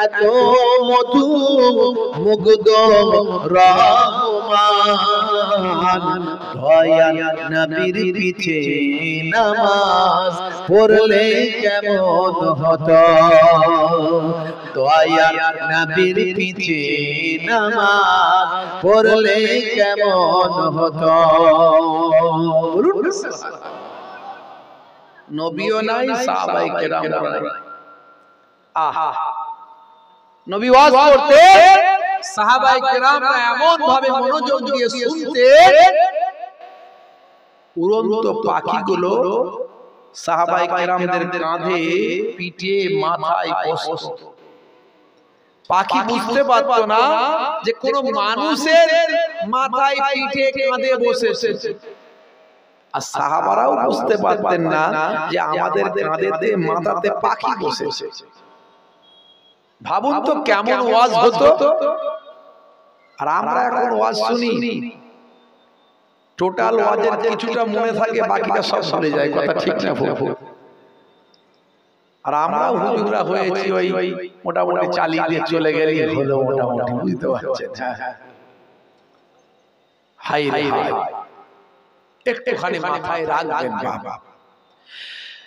এত মধু মুগ্ধ রহমান দয়াল নবীর পিছে নামাজ পড়লে কেমন হতো দয়াল নবীর পিছে নামাজ পড়লে কেমন হতো বলুন নবীও নাই সাহাবায়ে কেরাম নাই আহা নবী ওয়াজ করতে সাহাবায়ে কেরামরা এমন ভাবে মনোযোগ দিয়ে শুনতেন উড়ন্ত পাখিগুলো সাহাবায়ে কেরামদের কাঁধে পিঠে মাথায় বসত পাখি বুঝতে পারতো না যে কোন মানুষের মাথায় পিঠে কাঁধে বসেছে আর সাহাবারাও বুঝতে পারতেন না যে আমাদের কাঁধেতে মাথাতে পাখি বসেছে ভাবুন তো কেমন ওয়াজ হতো আর আমরা এখন ওয়াজ শুনি টোটাল ওয়াজের কিছুটা মনে থাকে বাকিটা সব ভুলে যায় কথা ঠিক না ভুল আর আমরাও হুজুররা হয়েছি ওই মোটামুটি চালিয়ে দিয়ে চলে গেলেই হলো মোটামুটি বুঝতে পারছেন হাই রে হাই একটুখানি মাথায় রাখবেন বাবা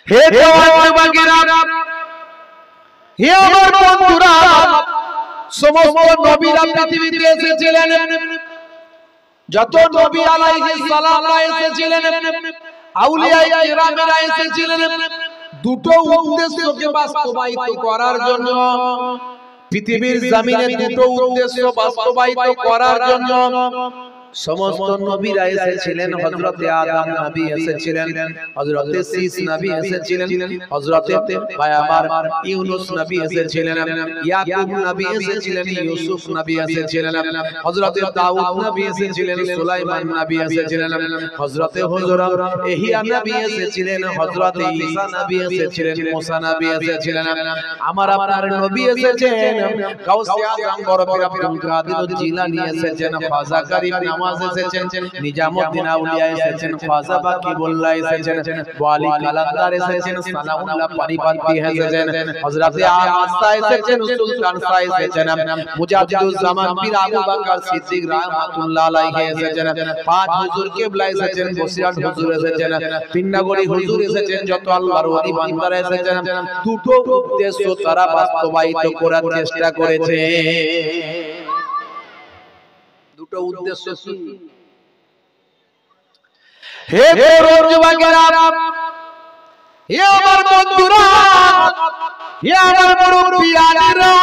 হে জওয়ানবাগেরা হে আমার বন্ধুরা সমস্ত নবীরা পৃথিবীতে এসেছিলেন যত নবী আলাইহিস সালামরা এসেছিলেন আউলিয়া কিরামেরা এসেছিলেন দুটো উদ্দেশ্যকে বাস্তবায়িত করার জন্য পৃথিবীর জমিনে দুটো উদ্দেশ্য বাস্তবায়িত করার জন্য সমস্ত নবীরা এসেছিলেন হযরতে আদম নবী এসেছিলেন হযরতে শীস নবী এসেছিলেন হযরতে পায়গাম্বার ইউনূস নবী এসেছিলেন ইয়াকুব নবী এসেছিলেন ইউসুফ নবী এসেছিলেন হযরতে দাউদ নবী এসেছিলেন সুলাইমান নবী এসেছিলেন হযরতে হুজুর ইহইয়া নবী এসেছিলেন হযরতে ঈসা নবী এসেছিলেন মুসা নবী এসেছিলেন আমার আপনার নবী এসেছেন গাউসে আজম বরফির আব্দুল কাদের জিলানী এসেছেন খাজা গরিব নামাজ এসেছেন নিজামউদ্দিন আউলিয়া এসেছেন খাজা বাকিবুল্লাহ এসেছেন ওয়ালি কালান্দার এসেছেন সালাউল্লাহ পানিপতি এসেছেন হযরতে আহমদ শাহ এসেছেন সুলতান শাহ এসেছেন মুজাদ্দিদুজ জামান পীর আবু বকর সিদ্দিক রাহমাতুল্লাহ আলাইহি এসেছেন পাঁচ হুজুর কিবলা এসেছেন বসিরহাট হুজুর এসেছেন পিন্নাগড়ি হুজুর এসেছেন যত আল্লাহর ওলি বান্দারা এসেছেন দুটো উদ্দেশ্য তারা বাস্তবায়িত করার চেষ্টা করেছে দুটো উদ্দেশ্য কি হে যুবকেরা হে আমার বন্ধুরা হে আমার মুরব্বিয়ানেরা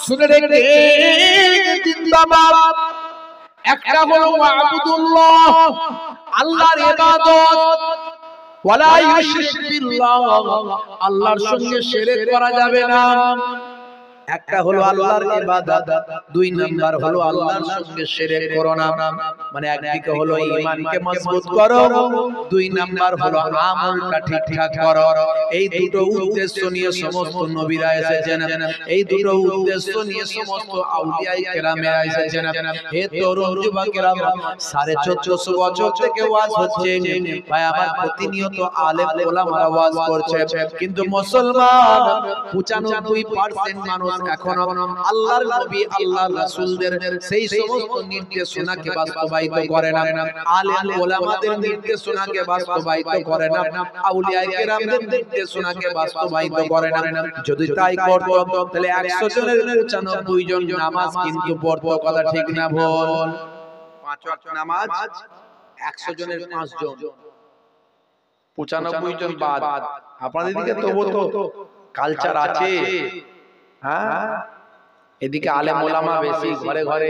শুনে রেখে জিন্দাবাদ একটা হলো আব্দুল্লাহ আল্লাহর ইবাদত ওয়ালা ইউশরিক বিল্লাহ আল্লাহর সঙ্গে শিরক করা যাবে না একটা হলো আল্লাহর ইবাদত দুই নাম্বার হলো আল্লাহর সঙ্গে শিরক করো না মানে একদিকে হলো ঈমানকে মজবুত করো দুই নাম্বার হলো আমলটা ঠিকঠাক করো এই দুটো উদ্দেশ্য নিয়ে সমস্ত নবীরা এসেছেন এই দুটো উদ্দেশ্য নিয়ে সমস্ত আউলিয়ায়ে কেরামেরা এসেছেন হে তরুণ যুবকেরা 1450 বছর থেকে ওয়াজ হচ্ছে ভাই আমার প্রতিনিয়ত আলেম ওলামারা ওয়াজ করছে কিন্তু মুসলমান 95% মানুষ এখনো আল্লাহর নবী আল্লাহর রাসূলদের সেই সমস্ত নির্দেশনাকে বাস্তবায়িত করে না আলেম ওলামাদের নির্দেশনাকে বাস্তবায়িত করে না আউলিয়ায়ে কেরামদের নির্দেশনাকে বাস্তবায়িত করে না যদি তাই করত তাহলে 100 জনের 95 জন নামাজ কিন্তু পড়তো কথা ঠিক না ভুল পাঁচ ওয়াক্ত নামাজ 100 জনের 5 জন 95 জন বাদ আপনাদের দিকে তবু তো কালচার আছে হ্যাঁ এদিকে আলেম ওলামা বেশি ঘরে ঘরে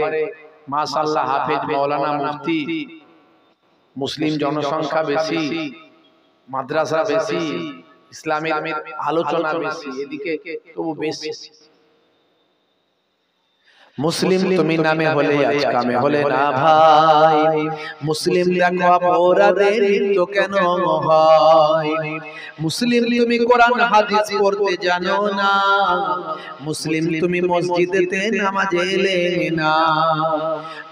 মাশাআল্লাহ হাফেজ মাওলানা মুফতি মুসলিম জনসংখ্যা বেশি মাদ্রাসা বেশি ইসলামের আলোচনা বেশি এদিকে তবু বেশি মুসলিম তুমি নামে হলে আজ কামে হলে না ভাই মুসলিম দেখো অপরাধের তো কেন হয় মুসলিম তুমি কোরআন হাদিস পড়তে জানো না মুসলিম তুমি মসজিদেতে নামাজ এলে না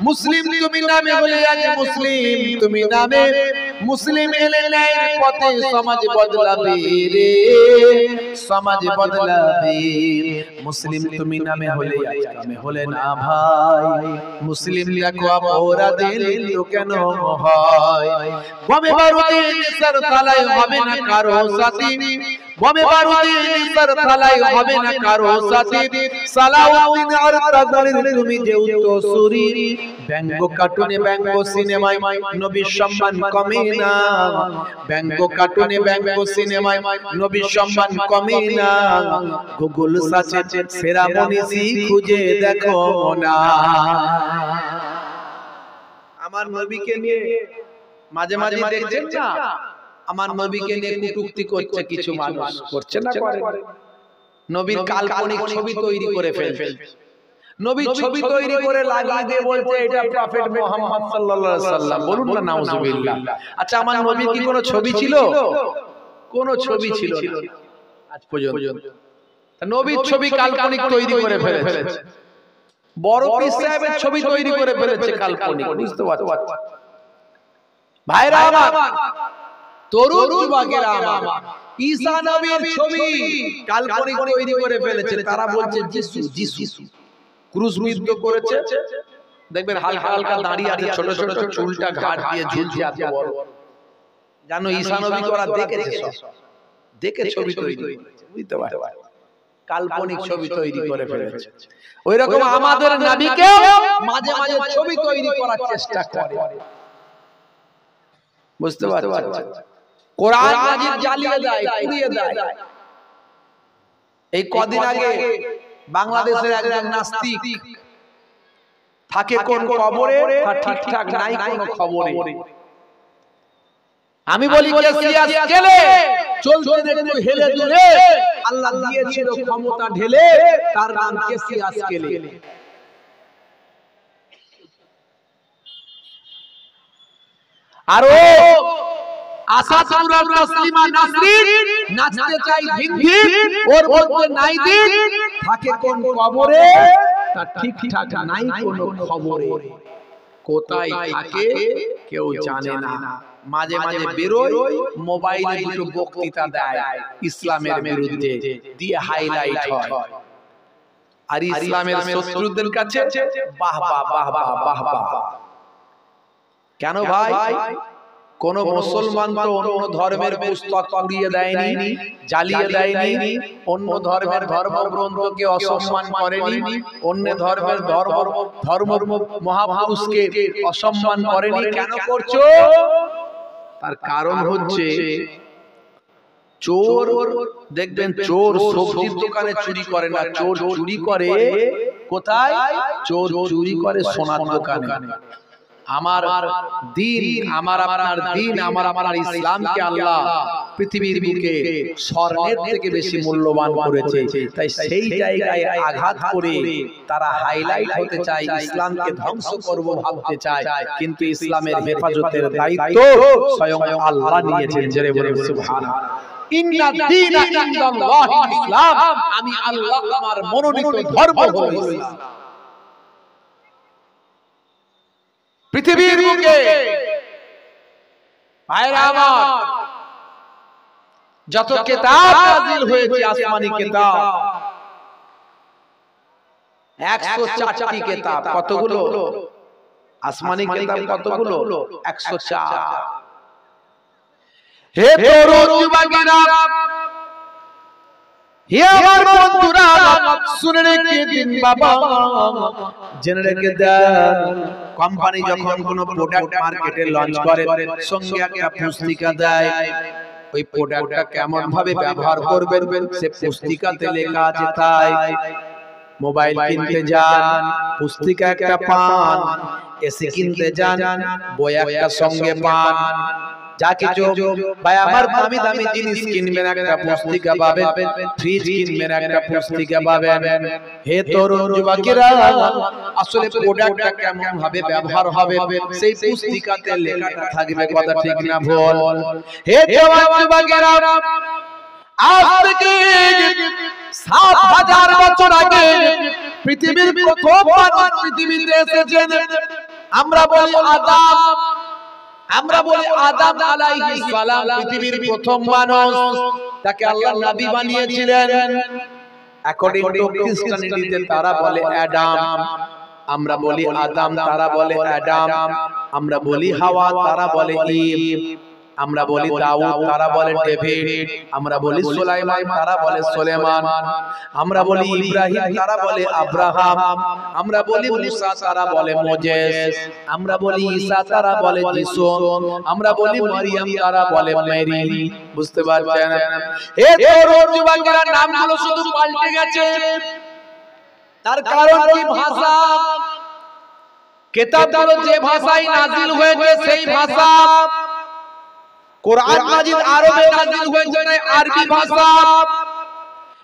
মুসলিম তুমি নামে হলে আজ মুসলিম তুমি নামে মুসলিম এলে ন্যায়ের পথে সমাজ বদলাবে রে, সমাজ বদলাবে। মুসলিম তুমি নামে হলে আজকামে হলে না ভাই, মুসলিম দেখো অপরাধে লিপ্ত কেন হয়। বোমে বারুদে নেশার থালায় হবে না কারো সাথী, বোমে বারুদে নেশার থালায় হবে না কারো সাথী। সালাউদ্দিন আর তাজরির তুমি যে উত্তরসূরি, ব্যঙ্গ কার্টুনে ব্যঙ্গ সিনেমায় নবীর সম্মান কমে না, ব্যঙ্গ কার্টুনে ব্যঙ্গ সিনেমায় নবীর সম্মান কমে না। গুগল সার্চে সেরা মনীষী খুঁজে দেখো না। আমার নবীকে নিয়ে মাঝে মাঝে দেখছেন না, আমার নবীকে নিয়ে কটূক্তি করছে কিছু মানুষ, করছে না করে? নবীর কাল্পনিক ছবি তৈরি করে ফেলছে, নবীর ছবি তৈরি করে লাগিয়ে দিয়ে বলছে এটা প্রফেট মুহাম্মদ সাল্লাল্লাহু আলাইহি ওয়াসাল্লাম। বলুন না নাউজুবিল্লাহ। আচ্ছা আমার নবীর কি কোনো ছবি ছিল? কোনো ছবি ছিল না আজ পর্যন্ত। নবীর ছবি কাল্পনিক তৈরি করে ফেলেছে, বড় পীর সাহেবের ছবি তৈরি করে ফেলেছে কাল্পনিক। বুঝতে পারছো ভাইরা আমার, তরুণ যুবকেরা আমার, ঈসা নবীর ছবি কাল্পনিক তৈরি করে ফেলেছে। তারা বলছে যিশু যিশু ক্রুশবিদ্ধ করেছে, দেখবেন হালকা হালকা দাঁড়িয়ে আছে, ছোট ছোট চুলটা ঘাট দিয়ে ঝুলছে এত বড়। জানো ঈসা নবী ওরা দেখেছে, সব দেখে ছবি তৈরি করেছে। বুঝতে পারছো, কাল্পনিক ছবি তৈরি করে ফেলেছে। ওইরকম আমাদের নবীকে মাঝে মাঝে ছবি তৈরি করার চেষ্টা করে। বুঝতে পারছো, কোরআন মাজিদ জ্বালিয়ে দেয়, পুড়িয়ে দেয়। এই কদিন আগে বাংলাদেশের একজন নাস্তিক থাকে কোন কবরে, তার ঠিকঠাক নাই কোন খবরে। আমি বলি কেসিয়াস গেলে চলতে একটু হেলে দুলে, আল্লাহ দিয়েছিল ক্ষমতা ঢেলে, তার নাম কেসিয়াস গেলে। আরো আসাদুর তাসলিমা নাসরিন নাচতে চাই হিন্দি, ওর মধ্যে নাই দিন, থাকে কোন কবরে, তার ঠিকঠাক নাই কোন খবরে। কোথায় থাকে কেউ জানে না। মাঝে মাঝে বেরোয়, মোবাইলে দুটো বক্তৃতা দেয় ইসলামের বিরুদ্ধে, দিয়ে হাইলাইট হয়। আর ইসলামের শত্রুদের কাছে বাহ বাহ বাহ বাহ বাহ বাহ। কেন ভাই? কোন মুসলমান তো অন্য ধর্মের পুস্তক পুড়িয়ে দেয়নি, জ্বালিয়ে দেয়নি, অন্য ধর্মের ধর্মগ্রন্থকে অসম্মান করেনি, অন্য ধর্মের ধর্ম মহাপুরুষকে অসম্মান করেনি। কেন করছো? তার কারণ হচ্ছে চোর, দেখবেন চোর সবজির দোকানে চুরি করে না, চোর চুরি করে কোথায়? চোর চুরি করে সোনার দোকানে। আমার দিন, আমার আপনার দিন, আমার আপনার ইসলামকে আল্লাহ পৃথিবীর বুকে স্বর্ণের থেকে বেশি মূল্যবান করেছে। তাই সেই জায়গায় আঘাত করে তারা হাইলাইট হতে চায়, ইসলামকে ধ্বংস করব ভাবতে চায়। কিন্তু ইসলামের হেফাজতের দায়িত্ব স্বয়ং আল্লাহ নিয়েছেন। জেরে বলে সুবহানাল্লাহ। ইন্না দীনা ইনদাল্লাহিল ইসলাম, আমি আল্লাহ আমার মনোনীত ধর্ম হলো ইসলাম। পৃথিবীর বুকে ভাইরা আমার যত কিতাব নাযিল হয়েছে, আসমানি কিতাব 104টি কিতাব। কতগুলো? আসমানি কিতাব কতগুলো? 104। হে তরুণ যুবকেরা, হে আমার বন্ধুরা, শুনে রেখে দিন বাবা, জেনে রেখে দেন। কোম্পানি যখন কোনো প্রোডাক্ট মার্কেটে লঞ্চ করে, সঙ্গে একটা পুস্তিকা দেয়। ওই প্রোডাক্টটা কেমন ভাবে ব্যবহার করবেন সে পুস্তিকাতে লেখা আছে। তাই মোবাইল কিনতে যান, পুস্তিকা একটা পান, এসি কিনতে যান, বই একটা সঙ্গে পান। যা কিছু ভাই আমার দামি দামি জিনিস কিনবেন, একটা পুস্তিকা পাবেন, ফ্রিজ কিনবেন, একটা পুস্তিকা পাবেন। হে তরুণ যুবকেরা, আসলে প্রোডাক্টটা কেমন ভাবে ব্যবহার হবে সেই পুস্তিকাতে লেখাটা থাকবে। কথা ঠিক না ভুল? হে জওয়ান যুবকেরা, আজ থেকে ৭০০০ বছর আগে পৃথিবীর প্রথম মানুষ পৃথিবীতে এসেছেন। আমরা বলি আদম, আমরা বলি আদম আলাইহিস সালাম পৃথিবীর প্রথম মানুষ, তাকে আল্লাহ নবী বানিয়েছিলেন। অ্যাকর্ডিং টু খ্রিস্টানিটিতে তারা বলে অ্যাডাম। আমরা বলি আদম, তারা বলে অ্যাডাম। আমরা বলি হাওয়া, তারা বলে ঈভ। আমরা বলি দাউদ, তারা বলে ডেভিড। আমরা বলি সুলাইমান, তারা বলে সুলেমান। আমরা বলি ইব্রাহিম, তারা বলে আব্রাহাম। আমরা বলি মুসা, তারা বলে মোজেস। আমরা বলি ঈসা, তারা বলে যিশু। আমরা বলি মারিয়াম, তারা বলে মেরি। বুঝতে পারছেন? এই তরুণ যুবকেরা নামগুলো শুধু পাল্টে গেছে। তার কারণ কি? ভাষা। কিতাবগুলো যে ভাষায় নাজিল হয়েছে সেই ভাষা। কোরআন মাজিদ আরবে নাজিল হয়েছে, তাই আরবি ভাষা।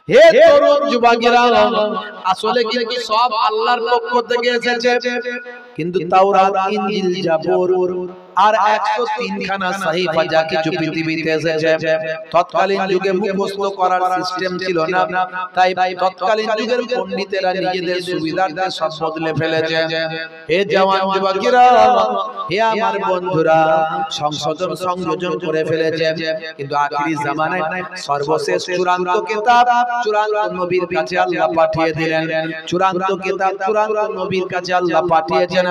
হে তরুণ যুবকেরা, আসলে কিন্তু সব আল্লাহর পক্ষ থেকে এসেছে, কিন্তু তাওরাত, ইনজিল, জাবুর আর 103 খানা সাহিফা যা কিছু পৃথিবীতে এসেছে, তৎকালীন যুগে মুখস্থ করার সিস্টেম ছিল না। তাই তৎকালীন যুগের পণ্ডিতেরা নিজেদের সুবিধার্থে সব বদলে ফেলেছে। হে জওয়ান যুবকেরা, হে আমার বন্ধুরা, সংযোজন করে ফেলেছে। কিন্তু আখিরি জামানায় সর্বশেষ চূড়ান্ত কিতাব, চূড়ান্ত নবীর কাছে আল্লাহ পাঠিয়ে দিলেন। চূড়ান্ত কিতাব, চূড়ান্ত নবীর কাছে আল্লাহ পাঠিয়েছেন।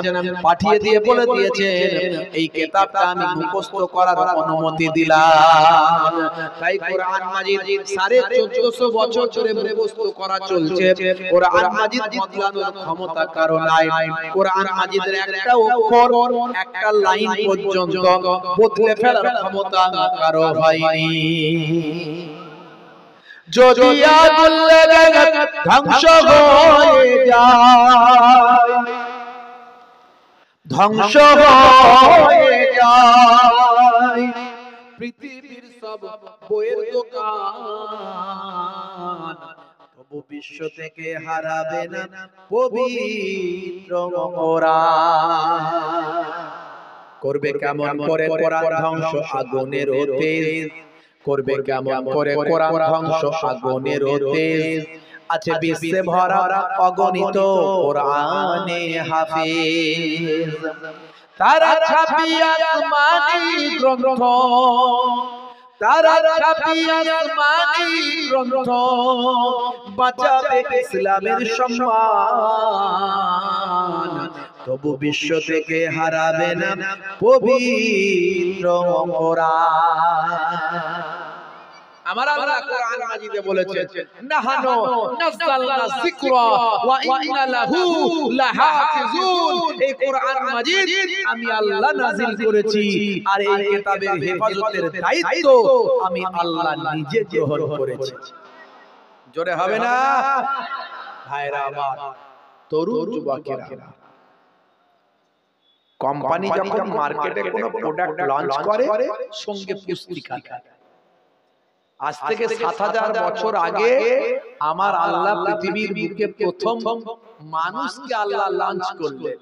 পাঠিয়ে দিয়ে বলে দিয়েছেন, এই কিতাবটা আমি মুখস্থ করার অনুমতি দিলাম। তাই কোরআন মাজিদ 1450 বছর ধরে মুখস্থ করা চলছে। কোরআন মাজিদ বদলানোর ক্ষমতা কারো নাই। কোরআন মাজিদের একটা অক্ষর, একটা লাইন পর্যন্ত বদলে ফেলার ক্ষমতা কারো হয়নি। যদি আগুন লেগে ধ্বংস হয়ে যায়, ধ্বংস হয়ে যায় পৃথিবীর সব বইয়ের দোকান, তবু বিশ্ব থেকে হারাবে না পবিত্র কোরআন। করবে কেমন করে কোরআন ধ্বংস আগুনের তেজ, করবে কেমন করে কোরআন ধ্বংস আগুনের তেজ। আছে বিশ্বে ভরা অগণিত কোরআনে হাফেজ, তারা ছাপিয়ে আসমানি গ্রন্থ, তারা ছাপিয়ে আসমানি গ্রন্থ, বাঁচাবে ইসলামের সম্মান, তবু বিশ্ব থেকে হারাবে না পবিত্র কোরআন। আমার আল্লাহ কোরআন মাজিদে বলেছেন, নাহানু নাযালনা যিকরা ওয়া ইন্না লাহু লাহাফিজুন। এই কোরআন মাজিদ আমি আল্লাহ নাযিল করেছি, আর এই কিতাবের হেফাজতের দায়িত্ব আমি আল্লাহ নিজে গ্রহণ করেছি। জোরে হবে না ভাইরা আমার? তরুণ যুবকেরা, কোম্পানি যখন মার্কেটে কোনো প্রোডাক্ট লঞ্চ করে, সঙ্গে পুস্তিকা দেয়। আজ থেকে 7000 বছর আগে আমার আল্লাহ পৃথিবীর বুকে প্রথম মানুষকে আল্লাহ লঞ্চ করলেন।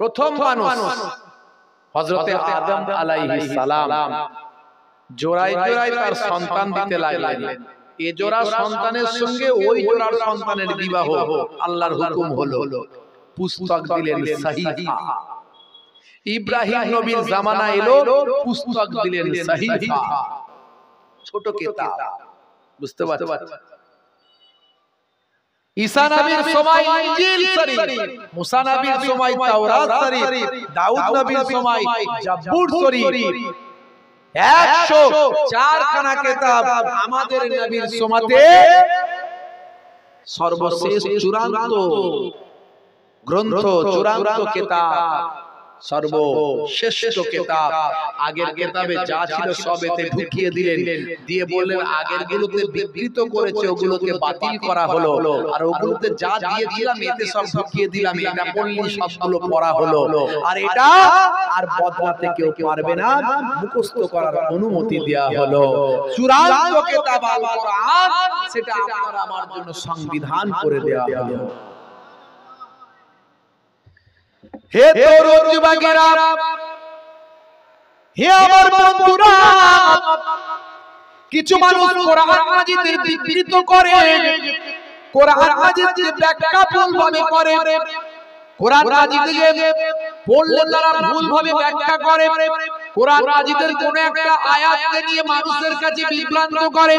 প্রথম মানুষ হযরতে আদম আলাইহিস সালাম জোড়ায় জোড়ায় তার সন্তান দিতে লাগলেন। এই জোড়া সন্তানের সঙ্গে ওই জোড়ার সন্তানের বিবাহ আল্লাহর হুকুম হলো। পুস্তক দিলেন সাহিফা। ইব্রাহিম নবীর জামানা এলো, পুস্তক দিলেন সাহিফা, ছোট কিতাব। বুঝতে পারছেন? ঈসা নবীর সময় ইনজিল শরীফ, মুসা নবীর সময় তাওরাত শরীফ, দাউদ নবীর সময় জাবুর শরীফ, 104 খানা কিতাব। আমাদের নবীর সময়তে সর্বশেষ চূড়ান্ত গ্রন্থ, চূড়ান্ত কিতাব, সর্বশ্রেষ্ঠ কিতাব। আগের কিতাবে যা ছিল সব এতে ঢুকিয়ে দিলেন, দিয়ে বললেন আগের গুলোতে বিকৃত করেছে, ওগুলোকে বাতিল করা হলো, আর ওগুলোতে যা দিয়েছিলাম এতে সব ঢুকিয়ে দিলাম। এটা পড়লে সবগুলো পড়া হলো, আর এটা আর বদলাতে কেউ পারবে না, মুখস্থ করার অনুমতি দেয়া হলো। চূড়ান্ত কিতাব আল কোরআন, সেটা আপনার আমার জন্য সংবিধান করে দেয়া হলো। হে তরুণ যুবকেরা, হে আমার বন্ধুরা, কিছু মানুষ কোরআন মাজিদের বিকৃত করে, কোরআন মাজিদের ব্যাখ্যা ভুলভাবে করে। কোরআন মাজিদকে পড়লে তারা ভুলভাবে ব্যাখ্যা করে, কোরআন মাজিদের কোন একটা আয়াতকে নিয়ে মানুষের কাছে বিভ্রান্ত করে।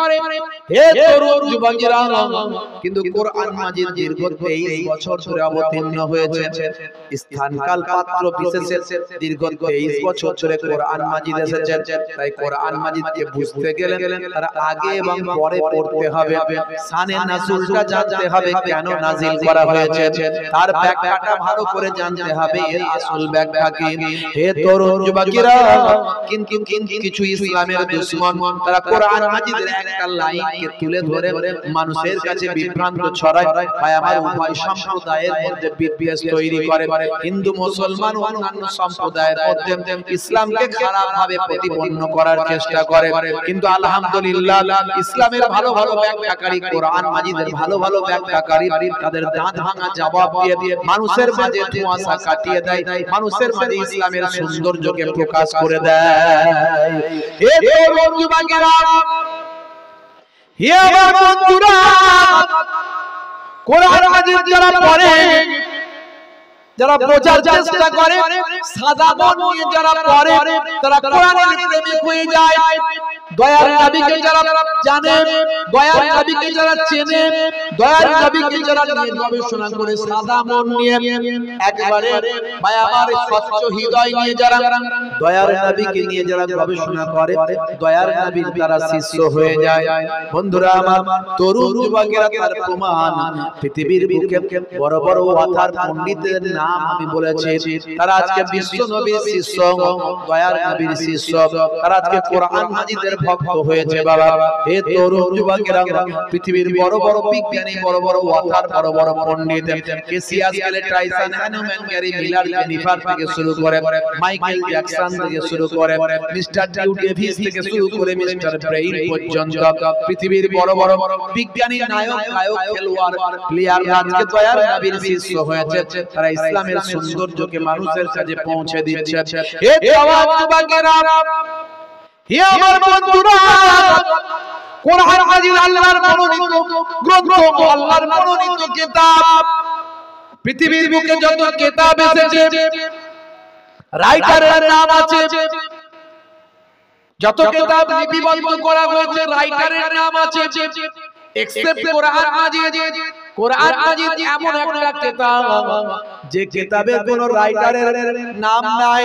হে তরুণ যুবকেরা, কিন্তু কোরআন মাজিদ দীর্ঘ 23 বছর ধরে অবতীর্ণ হয়েছে। স্থান কাল পাত্র বিশেষে দীর্ঘ 23 বছর ধরে কোরআন মাজিদ এসেছে। তাই কোরআন মাজিদকে বুঝতে গেলে তার আগে এবং পরে পড়তে হবে, শানে নাজুলটা জানতে হবে, কেন নাজিল করা হয়েছে তার ব্যাখ্যাটা ভালো করে জানতে হবে, এর আসল ব্যাখ্যা কি। হে তরুণ যুবকেরা, কিন্তু কিছু ইসলামের দুশমন তারা কোরআন মাজিদের একটা লাইনকে তুলে ধরে মানুষের কাছে বিভ্রান্ত ছড়ায়, তাই আমার উভয় সম্প্রদায়ের মধ্যে বিদ্বেষ তৈরি করে। হিন্দু মুসলমান ও অন্যান্য সম্প্রদায়ের মধ্যে ইসলামকে খারাপ ভাবে প্রতিপন্ন করার চেষ্টা করে। কিন্তু আলহামদুলিল্লাহ ইসলামের ভালো ভালো ব্যাখ্যাকারী, কোরআন মাজিদের ভালো ভালো ব্যাখ্যাকারী তাদের দাঁত ভাঙা জবাব দিয়ে মানুষের মাঝে কুয়াশা কাটিয়ে দেয়, মানুষের মাঝে ইসলামের সৌন্দর্যকে প্রকাশ করে দেয়। হে তরুণ যুবকেরা, হে আমার বন্ধুরা, কোরআন মাজিদ যারা পড়ে, যারা বোঝার চেষ্টা করে, সাদা মন নিয়ে যারা পড়ে, তারা কোরআনের প্রেমিক হয়ে যায়। দয়ার নবীকে যারা জানে, দয়ার নবীকে যারা চেনে, দয়ার নবীকে যারা নিয়ে গবেষণা করে সাদা মন নিয়ে একবারে মায়ার স্বচ্ছ হৃদয় নিয়ে যারা দয়ার নবীকে নিয়ে যারা গবেষণা করে, দয়ার নবীর তারা শিষ্য হয়ে যায়। বন্ধুরা আমার, তরুণ যুবকেরা তার প্রমাণ পৃথিবীর বুকে বড় বড় ওয়াতার পণ্ডিতের নাম আমি বলেছি, তারা আজকে বিশ্ব নবীর শিষ্য, দয়ার নবীর শিষ্য, তারা আজকে কোরআন মাজিদের ভক্ত হয়েছে। বাবা, হে তরুণ যুবকেরা, পৃথিবীর বড় বড় বিজ্ঞানী, বড় বড় ওয়াতার, বড় বড় পণ্ডিত, কেসিয়াস কেলে, Tyson, Hanuman, Gary Miller, Jennifer থেকে শুরু করে মাইকেল জ্যাকসন থেকে শুরু করে মিস্টার ডিউ ডেভিস থেকে শুরু করে মিস্টার ব্রেইন পর্যন্ত পৃথিবীর বড় বড় বিজ্ঞানী, নায়ক, গায়ক, খেলোয়াড়, প্লেয়ার আজকে দয়ার নবীর শিষ্য হয়েছে। তারা ইসলামের সৌন্দর্যকে মানুষের কাছে পৌঁছে দিচ্ছে। হে জওয়ান যুবকেরা, হে আমার বন্ধুরা, কোরআন মাজিদ আল্লাহর মনোনীত গ্রন্থ, আল্লাহর মনোনীত কিতাব। পৃথিবীর বুকে যত কিতাব এসেছে, রাইটারের নাম আছে, যত কিতাব লিপিবদ্ধ করা হয়েছে রাইটারের নাম আছে, এক্সেপ্ট কোরআন মাজিদ। কোরআন মাজিদ এমন একটা কিতাব যে কিতাবের কোনো রাইটারের নাম নাই।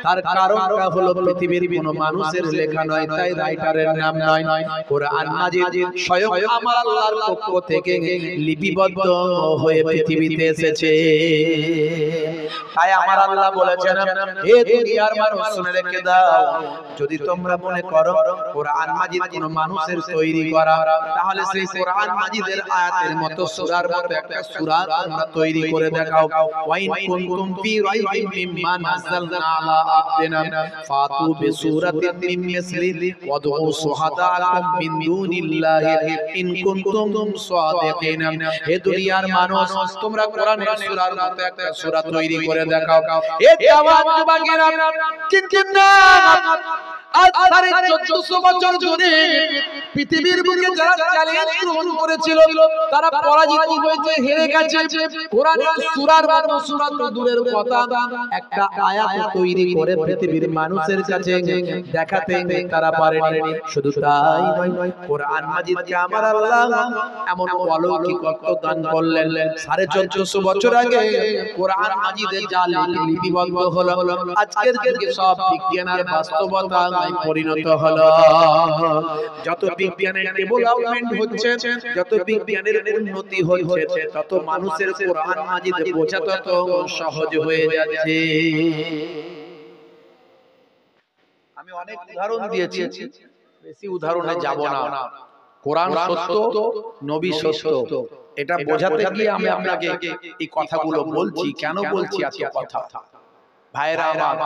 তার কারণটা হলো পৃথিবীর কোনো মানুষের লেখা নয়, তাই রাইটারের নাম নয়। কোরআন মাজিদ স্বয়ং আমার আল্লাহর পক্ষ থেকে লিপিবদ্ধ হয়ে পৃথিবীতে এসেছে। তাই আমার আল্লাহ বলেছেন, হে দুনিয়ার মানুষ শুনে রেখে দাও, যদি তোমরা মনে করো কোরআন মাজিদ কোনো মানুষের তৈরি করা, তাহলে সেই কোরআন মাজিদের আয়াতের মতো সূরার মতো একটা সূরা তোমরা তৈরি করে দেখাও। ওয়াইন কুনতুম ফি রাইবিন মিম্মা নাযালনা আলা আবদিনা ফাতু বিসূরাতিন মিন মিসলি ওয়াদউ শুহাদাআকুম মিন দুনিল্লাহি ইন কুনতুম সাদিকিন। হে দুনিয়ার মানুষ, তোমরা কোরআনের সূরার মতো একটা সূরা তৈরি করে দেখাও। হে জওয়ান যুবকেরা, কিন্তু না, আজ 1450 বছর ধরে পৃথিবীর বুকে যারা চ্যালেঞ্জ গ্রহণ করেছিল তারা পরাজিত হয়েছে, হেরে গেছে। কোরআনের সূরার মতো সূরা তো দূরের কথা, একটা আয়াত তৈরি করে পৃথিবীর মানুষের কাছে দেখাতে তারা পারেনি। শুধু তাই নয়, কোরআন মাজিদকে আমার আল্লাহ এমন অলৌকিকত্ব দান করলেন। 1450 বছর আগে কোরআন মাজিদের যা লিপিবদ্ধ হলো, আজকের যুগে সব বিজ্ঞান আর বাস্তবতা পরিণত হলো। যত বিজ্ঞানের ডেভেলপমেন্ট হচ্ছে, যত বিজ্ঞানের উন্নতি হচ্ছে, তত মানুষের কোরআন মাজিদ বোঝা তত সহজ হয়ে যাচ্ছে। আমি অনেক উদাহরণ দিয়েছি, বেশি উদাহরণে যাব না। কোরআন সত্য, নবী সত্য, এটা বোঝাতে গিয়ে আমি আপনাকে এই কথাগুলো বলছি। কেন বলছি এত কথা? ভাইরা আমার,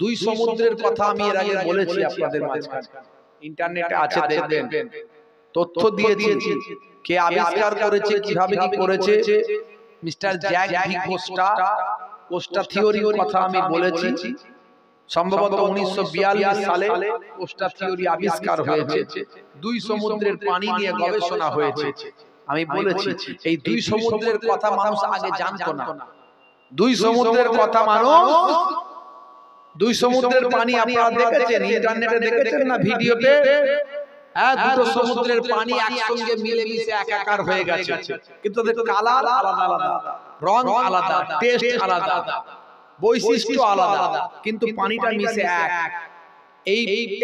দুই সমুদ্রের কথা আমি এর আগে বলেছি আপনাদের মাঝখানে, ইন্টারনেটে আছে, দেখবেন, তথ্য দিয়েছি। কে আবিষ্কার করেছে, কিভাবে কি করেছে, মিস্টার জ্যাক ভি কোস্টা থিওরির কথা আমি বলেছি। সম্ভবত 1942 সালে কোস্টা থিওরি আবিষ্কার হয়েছে। দুই সমুদ্রের পানি নিয়ে গবেষণা হয়েছে। আমি বলেছি এই দুই সমুদ্রের কথা মানুষ আগে জানতো না। দুই সমুদ্রের কথা মানুষ, দুই সমুদ্রের পানি আপনারা দেখেছেন, ইন্টারনেটে দেখেছেন না, ভিডিওতে? হ্যাঁ, দুটো সমুদ্রের পানি একসঙ্গে মিলেমিশে একাকার হয়ে গেছে, কিন্তু তাদের কালার আলাদা আলাদা, রং আলাদা, টেস্ট আলাদা, বৈশিষ্ট্য আলাদা, কিন্তু পানিটা মিশে এক।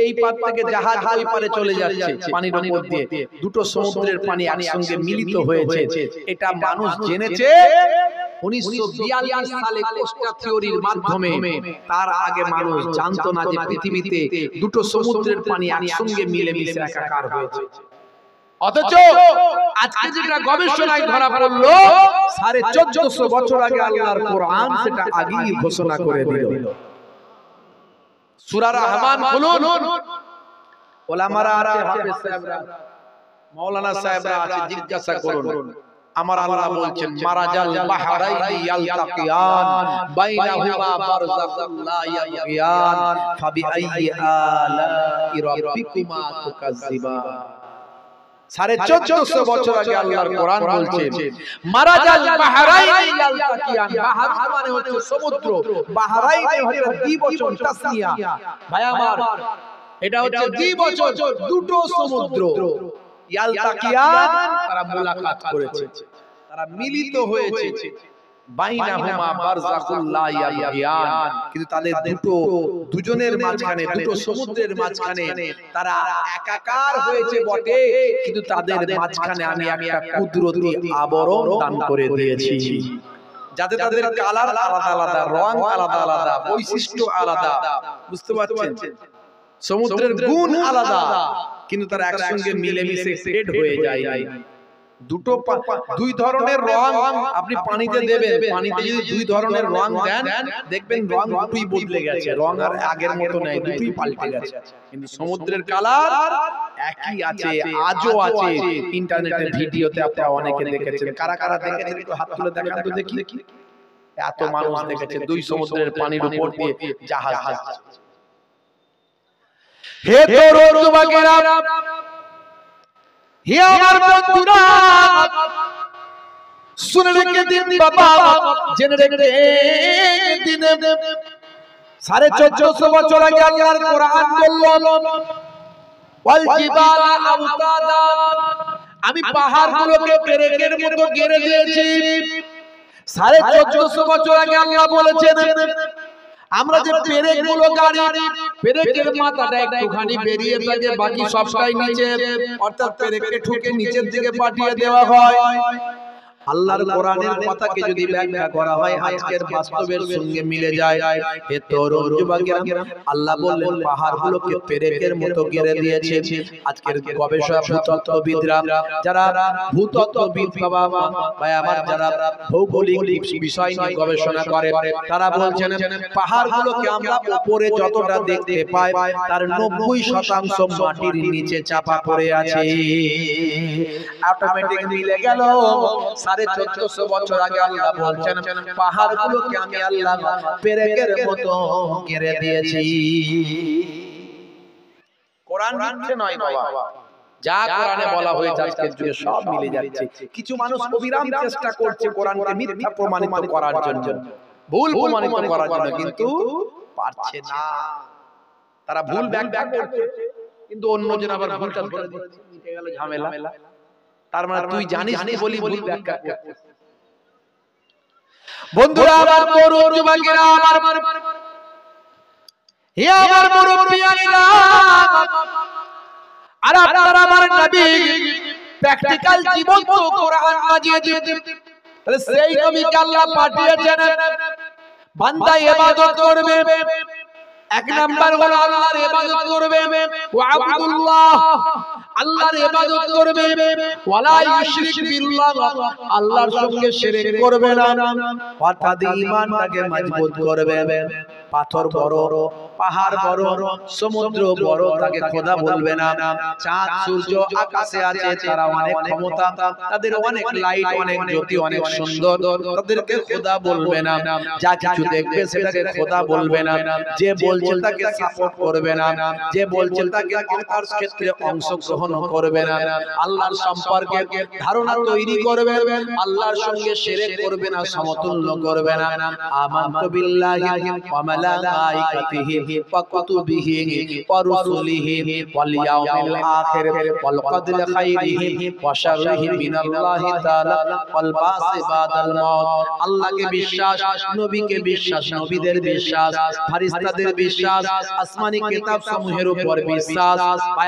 এই পার থেকে জাহাজ ওই পারে চলে যাচ্ছে পানির উপর দিয়ে, দুটো সমুদ্রের পানি একসঙ্গে মিলিত হয়েছে। এটা মানুষ জেনেছে 1942 সালে কোস্টা থিওরির মাধ্যমে। তার আগে মানুষ জানতো না যে পৃথিবীতে দুটো সমুদ্রের পানি একসঙ্গে মিলেমিশে একাকার হয়েছে। অথচ আজকে যেটা গবেষণায় ধরা পড়লো 1450 বছর আগে আল্লাহর কোরআন সেটা আগেই ঘোষণা করে দিল। সূরা রহমান খুলুন, ওলামারা আছে, হাফেজ সাহেবরা, মাওলানা সাহেবরা আছে, জিজ্ঞাসা করুন। আমার আল্লাহ বলছেন মারাজাল বাহরাইনি ইয়ালতাকিয়ান বাইনাহুমা বারযাখুন লা ইয়াবগিয়ান ফাবিআইয়ি আলাই রাব্বিকুমা তুকাজ্জিবান। 1450 বছর আগে আল্লাহর কোরআন বলছে মারাজাল বাহরাইনি ইয়ালতাকিয়ান। বাহর মানে হচ্ছে সমুদ্র, বাহরাইনি হচ্ছে দ্বিবচন তাসনিয়া। ভাই আমার, এটা হচ্ছে দ্বিবচন, দুটো সমুদ্র ইয়ালতাকিয়ান, তারা মুলাকাত করেছে, তারা মিলিত হয়েছে। বাইনাহুমা বারযাখুন লা ইয়াবগিয়ান, কিন্তু তাদের দুজনের মাঝখানে, দুটো সমুদ্রের মাঝখানে তারা একাকার হয়েছে বটে, কিন্তু তাদের মাঝখানে আমি একটা কুদরতি আবরণ দান করে দিয়েছি, যাতে তাদের কালার আলাদা আলাদা, রং আলাদা আলাদা, বৈশিষ্ট্য আলাদা। বুঝতে পারছেন? সমুদ্রের গুণ আলাদা, কিন্তু তারা একসঙ্গে মিলেমিশে সেট হয়ে যায়। দুই ধরনের রং আপনি পানিতে দেবেন, পানিতে যদি দুই ধরনের রং দেন দেখবেন রং দুটোই বদলে গেছে, রং আর আগের মতো নেই, দুটোই পাল্টে গেছে। কিন্তু সমুদ্রের কালার একই আছে, আজও আছে। ইন্টারনেটে ভিডিওতে আপনারা অনেকে দেখেছেন, কারা কারা দেখেছেন একটু হাত তুলে দেখান তো দেখি। এত মানুষ দেখেছে দুই সমুদ্রের পানির উপর দিয়ে জাহাজ যাচ্ছে। হে তরুণ যুবকেরা, হে আমার বন্ধুরা, শুনে রেখে দিন বাবা, জেনে রেখে দিন 1450 বছর আগে আল্লাহর কোরআন বলল ওয়াল জিবালা আওতাদা, আমি পাহাড়গুলোকে পেরেকের মতো গেড়ে দিয়েছি। 1450 বছর আগে আল্লাহ বলেছেন আমরা যে পেরেকগুলো গাড়ি, পেরেকের মাথাটা একটুখানি বেরিয়ে থাকে, বাকি সবটাই নিচে, অর্থাৎ পেরেককে ঠুকে নিচের দিকে পাঠিয়ে দেওয়া হয়। আল্লাহর কোরআনের কথাকে যদি ব্যাখ্যা করা হয় আজকের বাস্তবের সঙ্গে মিলে যায়। হে তরুণ যুবকেরা, আল্লাহ বললেন পাহাড়গুলোকে পেরেকের মতো গেড়ে দিয়েছে। আজকের গবেষক ভূতত্ত্ববিদরা, যারা ভূতত্ত্ববিদ বাবা ভাই আমার, যারা ভৌগোলিক বিষয় নিয়ে গবেষণা করে, তারা বলছেন পাহাড়গুলোকে আমরা উপরে যতটা দেখতে পাই তার 90% মাটির নিচে চাপা পড়ে আছে। অটোমেটিক মিলে গেল। 1450 বছর আগে আল্লাহ বলছেন পাহাড়গুলোকে আমি আল্লাহ পেরেকের মতো ঘিরে দিয়েছি। কোরআন মিথ্যে নয় বাবা, যা কোরআনে বলা হয়েছে আজকের যুগে সব মিলে যাচ্ছে। কিছু মানুষ অবিরাম চেষ্টা করছে কোরআনকে মিথ্যা প্রমাণিত করার জন্য, ভুল প্রমাণিত করার জন্য, কিন্তু পারছে না। তারা ভুল ব্যাখ্যা করছে, কিন্তু অন্যজন আবার ভুলটা ধরে দিচ্ছে, মিটে গেল ঝামেলা। তার মানে তুই জানিস না বলি ভুল ব্যাখ্যা করছিস। বন্ধুরা আমার, তরুণ যুবকেরা আমার, হে আমার মুরব্বিয়ানেরা, আর আপনারা আমার নবী প্র্যাকটিক্যাল জীবন তো কোরআন মাজিয়ে, তাহলে সেই নবীকে আল্লাহ পাঠিয়েছেন বান্দা ইবাদত করবে। এক নাম্বার হলো আল্লাহর ইবাদত করবে, ওয়া আবুদুল্লাহ, আল্লাহর ইবাদত করবে, ওয়ালা ইউশরিক বিল্লাহ, আল্লাহর সঙ্গে শিরক করবে না, অর্থাৎ ঈমানটাকে মজবুত করবে। পাথর বড়, পাহাড় বড়, সমুদ্র বড়, তাকে খোদা বলবে না। চাঁদ সূর্য আকাশে আছে, তারা অনেক ক্ষমতা, তাদের অনেক লাইট, অনেক জ্যোতি, অনেক সুন্দর, তাদেরকে খোদা বলবে না। যা কিছু দেখবে সেটাকে খোদা বলবে না। যে বলছে তাকে সাপোর্ট করবে না, যে বলছে তাকে তার ক্ষেত্রে অংশগ্রহণ করবে না। আল্লাহর সম্পর্কে ধারণা তৈরি করবে, আল্লাহর সঙ্গে শিরক করবে না, সমতুল্য করবে না। আমানতু বিল্লাহি ওয়া মালাইকাতিহি ওয়া কুতুবিহি ওয়া রুসুলিহি ওয়াল ইয়াউমিল আখির ওয়াল কদরি খাইরিহি ওয়া শাররিহি মিনাল্লাহি তাআলা ওয়াল বাসি বাদাল মাউত। আল্লাহকে বিশ্বাস, নবীকে বিশ্বাস, নবীদের বিশ্বাস, ফেরেশতাদের বিশ্বাস, আসমানি কিতাব সমূহের উপর বিশ্বাস,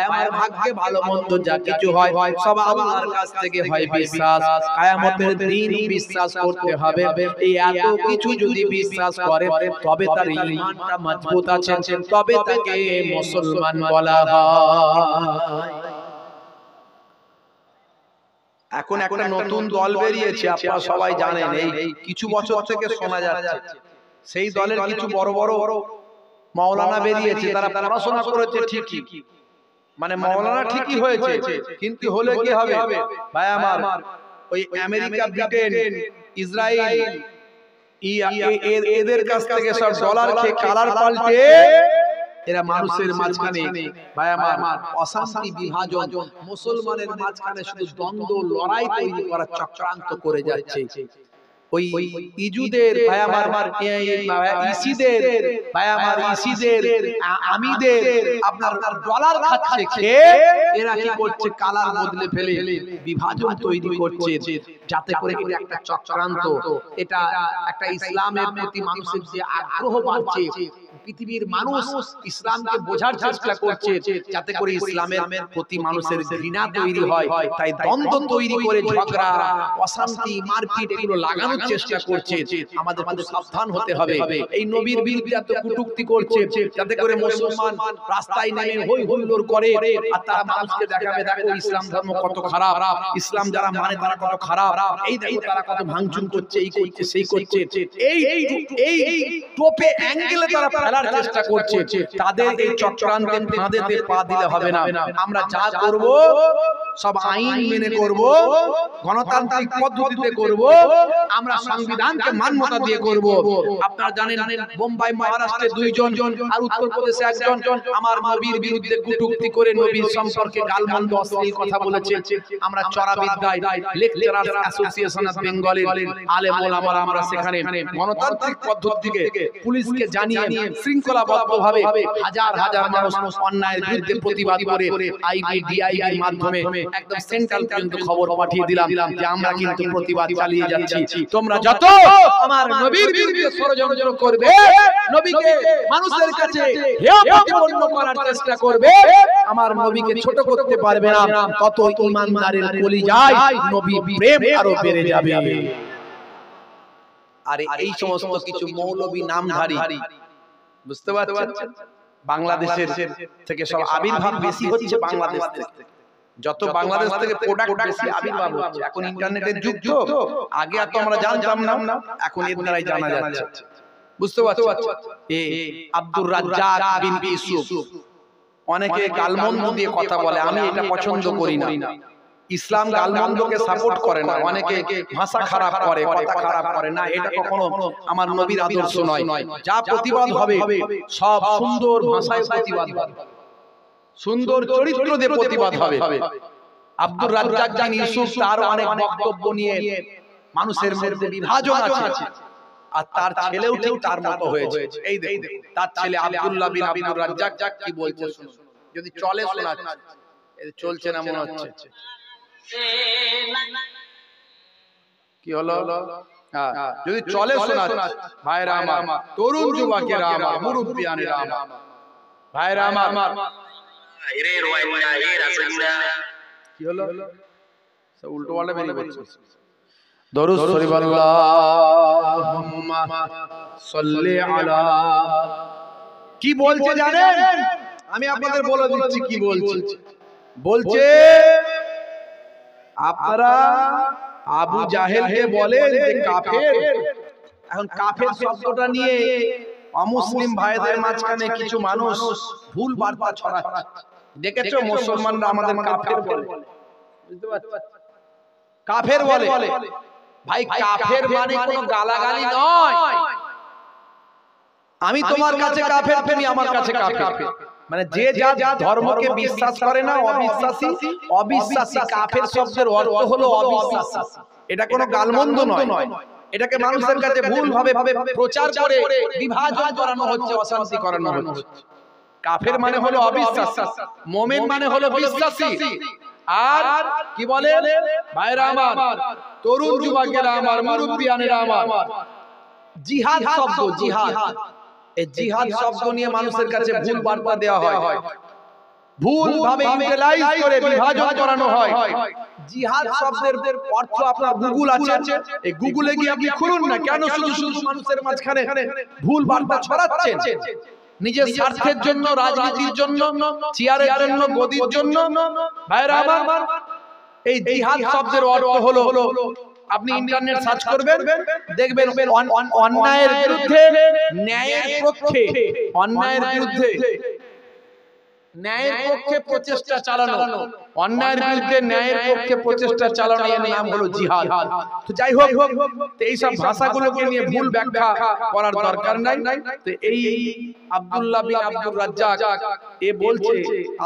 আমার ভাগ্যে ভালো মন্দ যা কিছু হয় সব আল্লাহর কাছ থেকে হয় বিশ্বাস। কিয়ামতের দিন বিশ্বাস করতে হবে। এই এত কিছু যদি বিশ্বাস করে তবে তার ঈমানটা মজবুত আছে, তবে তাকে মুসলমান বলা হয়। এখন একটা নতুন দল বেরিয়েছে, আপনারা সবাই জানেন, এই কিছু বছর থেকে শোনা যাচ্ছে। সেই দলের কিছু বড় বড় মাওলানা বেরিয়েছে, তারা পড়াশোনা করেছে ঠিকই, মানে মাওলানা ঠিকই হয়েছে, কিন্তু হলে কি হবে ভাই আমার, ওই আমেরিকা, ব্রিটেন, ইসরায়েল এদের কাছ থেকে সব ডলার খেয়ে কালার পাল্টে এরা মানুষের মাঝখানে ভাই আমার অশান্তি, বিভাজন, মুসলমানের মাঝখানে শুধু দ্বন্দ্ব, লড়াই তৈরি করার চক্রান্ত করে যাচ্ছে। ওই ইজুদের ভাই আমার, ইসিদের ভাই আমার, ইসিদের আমিদের আপনার ডলার খাচ্ছে খেয়ে এরা কি করছে, কালার বদলে ফেলে বিভাজন তৈরি করছে, যাতে করে এটা একটা চক্রান্ত, এটা একটা ইসলামের প্রতি মানুষের যে আগ্রহ বাড়ছে, পৃথিবীর মানুষ ইসলামকে বোঝার চেষ্টা করছে, যাতে করে ইসলামের প্রতি মানুষের ঘৃণা তৈরি হয়, তাই দ্বন্দ্ব তৈরি করে ঝগড়া, অশান্তি, মারপিট এগুলো লাগানোর চেষ্টা করছে। আমাদের খুব সাবধান হতে হবে। এই নবীর বিরুদ্ধে এত কটূক্তি করছে, যাতে করে মুসলমান রাস্তায় নেমে হই হুল্লোড় করে, আর তারা মানুষকে দেখাবে, দেখো ইসলাম ধর্ম কত খারাপ, ইসলাম যারা মানে তারা কত খারাপ, এই দেখো তারা কত ভাঙচুর করছে, এই করছে, সেই করছে, এই টোপে অ্যাঙ্গেলে তারা ফেলার চেষ্টা করছে। তাদের এই চক্রান্তে ফাঁদেতে পা দিলে হবে না। আমরা যা করব সব আইন মেনে করব, গণতান্ত্রিক পদ্ধতিতে করব, আমরা সংবিধানকে মান্যতা দিয়ে করব। আপনারা জানেন বোম্বাই, মহারাষ্ট্রে দুইজন আর উত্তরপ্রদেশে একজন আমার নবীর বিরুদ্ধে কটূক্তি করে নবীর সম্পর্কে গালমন্দ অশ্লীল কথা বলেছে। আমরা চরাবিদ্যায় লেকচারার্স অ্যাসোসিয়েশন অফ বেঙ্গলের আলেম ওলামারা আমরা সেখানে গণতান্ত্রিক পদ্ধতিকে পুলিশকে জানিয়ে শৃঙ্খলাবদ্ধভাবে হাজার হাজার মানুষ অন্যায়ের বিরুদ্ধে প্রতিবাদ করে আইবিডিআইবির মাধ্যমে একদম সেন্ট্রাল পর্যন্ত খবর পাঠিয়ে দিলাম যে আমরা কিন্তু প্রতিবাদ চালিয়ে যাচ্ছি। তোমরা যত আমার নবীর বিরুদ্ধে ষড়যন্ত্র করবে, নবীকে মানুষের কাছে হেয় প্রতিপন্ন করার চেষ্টা করবে, আমার নবীকে ছোট করতে পারবে না, তত ঈমানদারের কলিজায় নবী প্রেম আরো বেড়ে যাবে। আর এই সমস্ত কিছু মৌলবী নামধারী, বুঝতে পারছেন, বাংলাদেশের থেকে সব আবির্ভাব বেশি হচ্ছে, বাংলাদেশ থেকে যত বাংলাদেশ থেকে প্রোডাক্ট বেশি আবির্ভাব হচ্ছে। এখন ইন্টারনেটের যুগ তো, আগে এত আমরা জানতাম না, এখন এর দ্বারাই জানা যাচ্ছে, বুঝতে পারছো। এই আব্দুর রাজ্জাক বিন ইউসুফ, অনেকে গালমন্দ দিয়ে কথা বলে, আমি এটা পছন্দ করি না। ইসলাম গালমন্দকে সাপোর্ট করে না, অনেকে ভাষা খারাপ করে, কথা খারাপ করে না, এটা কখনো আমার নবীর আদর্শ নয়। যা প্রতিবাদ হবে সব সুন্দর ভাষায় প্রতিবাদ হবে, সুন্দর চরিত্র দিয়ে প্রতিবাদ হবে। আব্দুর রাজ্জাক বিন ইউসুফ তার অনেক বক্তব্য নিয়ে মানুষের মধ্যে বিভাজন আছে, আর তার ছেলেও ঠিক তার মতো হয়েছে। এই দেখুন তার ছেলে আব্দুল্লাহ বিন আব্দুর রাজ্জাক কি বলছে শুনুন, যদি চলে শোনাচ্ছে, চলছে না মনে হচ্ছে, কি হলো, যদি চলে শোনাচ্ছে। ভাইরা আমার, তরুণ যুবকেরা আমার, মুরব্বিয়ানেরা আমার, ভাইরা আমার, কি হলো, সব উল্টো পাল্টা বেরিয়ে পড়ছে। দরুদ শরীফ, আল্লাহুম্মা সাল্লি আলা, কি বলছে জানেন? আমি আপনাদের বলে দিচ্ছি কি বলছে। বলছে আপনারা আবু জাহেলকে বলেন যে কাফের। এখন কাফের শব্দটা নিয়ে অমুসলিম ভাইদের মাঝখানে কিছু মানুষ ভুল বার্তা ছড়াচ্ছে। দেখেছো মুসলমানরা আমাদের কাফের বলে, বুঝতে পারছো? কাফের বলে। ভাই কাফের মানে কোনো গালাগালি নয়। আমি তোমার কাছে কাফের, তুমি আমার কাছে কাফের। মানে যে যা ধর্মকে বিশ্বাস করে না অবিশ্বাসী, অবিশ্বাসী। কাফের শব্দের অর্থ হলো অবিশ্বাসী। এটা কোনো গালমন্দ নয়, এটাকে মানুষের কাছে ভুল ভাবে প্রচার করে বিভাজন করানো হচ্ছে, অশান্তি করানো হচ্ছে। কাফের মানে হলো অবিশ্বাসী, মুমিন মানে হলো বিশ্বাসী। আর কি বলে ভাইরা আমার, তরুণ যুবকেরা আমার, মুরব্বিয়ানেরা আমার, জিহাদ শব্দ, জিহাদ, এই জিহাদ শব্দ নিয়ে মানুষের কাছে ভুল বার্তা দেওয়া হয়, ভুল ভাবে ইউটিলাইজ করে বিভাজন করানো হয়। জিহাদ শব্দের অর্থ আপনার গুগল আছে, এই গুগলে গিয়ে আপনি খুলুন না, কেন শুধু শুধু মানুষের মাঝখানে ভুল বার্তা ছড়াচ্ছেন? নিজের স্বার্থের জন্য, রাজনীতির জন্য, চেয়ারের জন্য, গদির জন্য। ভাইরা আমার, এই জিহাদ শব্দের অর্থ হলো, আপনি ইন্টারনেট সার্চ করবেন, দেখবেন অন্যায়ের বিরুদ্ধে ন্যায়ের পক্ষে, অন্যায়ের বিরুদ্ধে ন্যায়ের পক্ষে প্রচেষ্টা চালানো, অন্যায়ের বিরুদ্ধে ন্যায়ের পক্ষে প্রচেষ্টা চালানো, এর নাম হলো জিহাদ। তো যাই হোক, এই সব ভাষাগুলোকে নিয়ে ভুল ব্যাখ্যা করার দরকার নাই। তো এই আব্দুল্লাহ বিন আব্দুর রাজ্জাক এ বলছে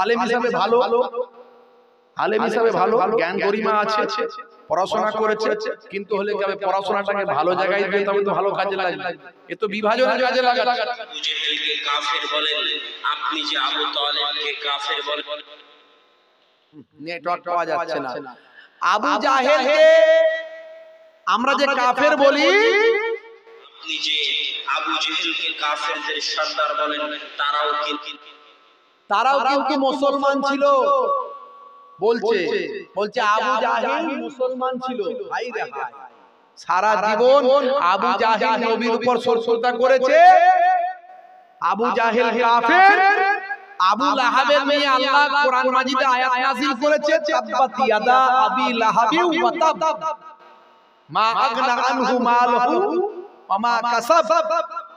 আলেম হিসাবে ভালো, আলেম হিসাবে ভালো, জ্ঞান গরিমা আছে, পড়াশোনা করেছে, কিন্তু হলে কি হবে, পড়াশোনাটাকে ভালো জায়গায় দিয়ে তবে তো ভালো কাজে লাগবে। এ তো বিভাজনের কাজে লাগাচ্ছে। আবু জেহেলকে কাফের বলেন, আপনি যে আবু তালেবকে কাফের বলেন। নেটওয়ার্ক পাওয়া যাচ্ছে না। আবু জাহেলকে আমরা যে কাফের বলি, আপনি যে আবু জেহেলকে কাফেরদের সর্দার বলেন, তারাও কিন্তু মুসলমান ছিল। বলছে আবু জাহেল মুসলমান ছিল। ভাই রে ভাই, সারা জীবন আবু জাহেল নবীর উপর শত্রুতা করেছে। আবু জাহেল কাফের। আবু লাহাবের মেয়ে আল্লাহ কোরআন মাজিদে আয়াত নাযিল করেছে, তাব্বাত ইয়াদা আবি লাহাবি ওয়া তাব, মা আগনা আনহু মালহু ওয়া মা কাসাব।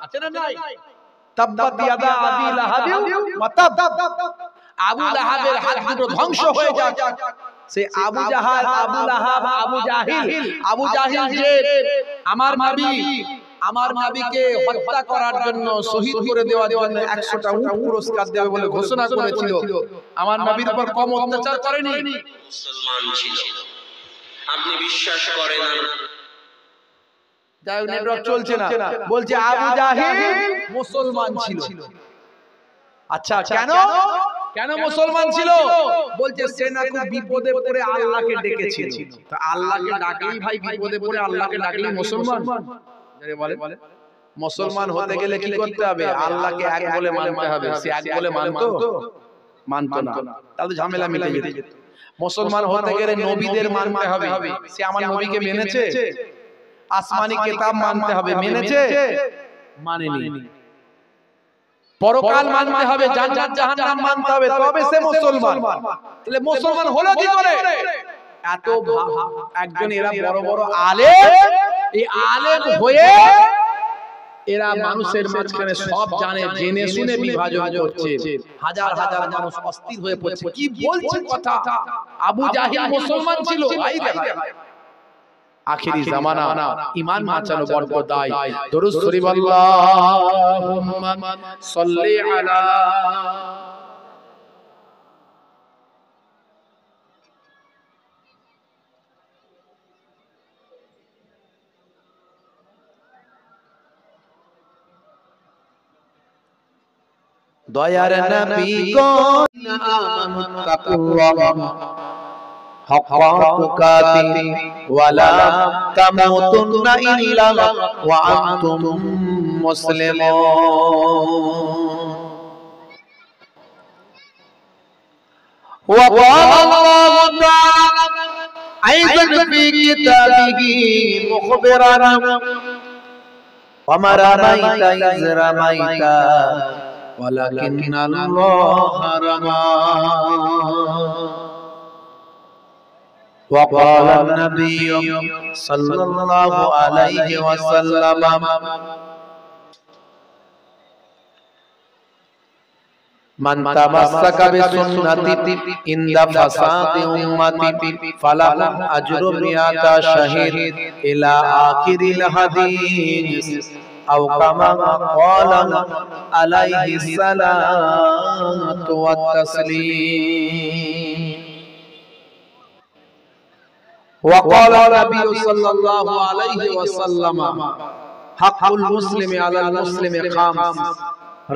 আছে না নাই? তাব্বাত ইয়াদা আবি লাহাবি ওয়া তাব। আবু লাহাবের হাত দুটো ধ্বংস হয়ে যাক। সে আবু জাহাল, আবু লাহাব, আবু জাহিল, আবু জাহিল যে আমার নবীকে হত্যা করার জন্য, শহীদ করে দেওয়ার জন্য 100টা উট পুরস্কার দেবে বলে ঘোষণা করেছিল। আমার নবীর উপর কম অত্যাচার করেনি, মুসলমান ছিল। আপনি বিশ্বাস করেন না? যাই নেটওয়ার্ক চলছে না। বলছে আবু জাহিল মুসলমান ছিল। আচ্ছা, কেন মুসলমান ছিল? বলছে সে নাকি বিপদে পড়ে আল্লাহকে ডেকেছিল। তো আল্লাহকে ডাকলেই ভাই, বিপদে পড়ে আল্লাহকে ডাকলেই মুসলমান। বলে মুসলমান হতে গেলে কি করতে হবে? আল্লাহকে এক বলে মানতে হবে। সে এক বলে মানতো না, তাহলে ঝামেলা মিটে যেত। মুসলমান হতে গেলে নবীদের মানতে হবে। সে আমার নবীকে মেনেছে? আসমানি কিতাব মানতে হবে, মেনেছে? মানেনি। পরকাল মানতে হবে, জান্নাত জাহান্নাম মানতে হবে, তবে সে মুসলমান। তাহলে মুসলমান হলো কি করে? এত একজন এরা বড় বড় আলেম, এই আলেম হয়ে এরা মানুষের মাঝখানে সব জানে, জেনে শুনে বিভাজন করছে। হাজার হাজার মানুষ অস্থির হয়ে পড়ছে। কি বলছে কথা? আবু জাহিল মুসলমান ছিল। ভাই রে ভাই, আখিরি জামানা, ঈমান বাঁচানো বড় দায়। দরুদ শরীফ আল্লাহুম্মা সাল্লি আলা দয়ার নবী গো আমানু তাকুল্লাহ হাক্কা তুকাতি ওয়ালা তামুতুন্না ইল্লা ওয়া আনতুম মুসলিমুন। ওয়া ক্বালা আল্লাহু তাআলা আইযান ফি কিতাবিহি মুখবিরান ওয়া মা রামাইতা ইয রামাইতা ওয়ালাকিন্নাল্লাহা রামা। وقال النبي صلى الله عليه وسلم মান তামাসসাকা বিসুন্নতি ইনদা ফাসাদি উম্মতি ফালাহু আজরু মিয়াতা শাহীদ ইলা আখিরিল হাদিস আও কামা ক্বালা আলাইহিস সালাতু ওয়াত তাসলিম। ওয়া ক্বালা নবী সাল্লাল্লাহু আলাইহি ওয়াসাল্লাম হাক্কুল মুসলিমি আলাল মুসলিমি খামস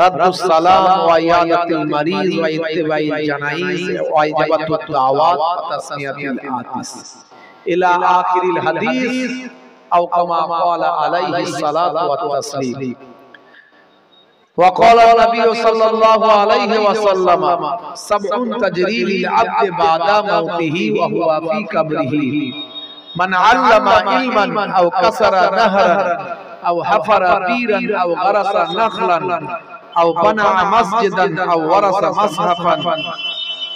রাদ্দুস সালাম ওয়া ইয়াদাতুল মারিজ ওয়া ইত্তিবাইল জানাইজ ওয়া ইজাবাতুদ দাওয়াত ওয়া তাসমিয়াতুল আতিস ইলা আখিরিল হাদিস আও কামা ক্বালা আলাইহিস সালাতু ওয়াত তাসলিম। ওয়া ক্বালা নবী সাল্লাল্লাহু আলাইহি ওয়াসাল্লাম সাবউন তাজরি লিল আবদি বাদা মাউতিহি ওয়া হুয়া ফি কবরিহি মান আল্লামা ইলমান আও কাসারা নাহরান আও হাফারা বীরান আও গারাসা নাখলান আও বানা মসজিদান আও ওয়ারাসা মাসহাফান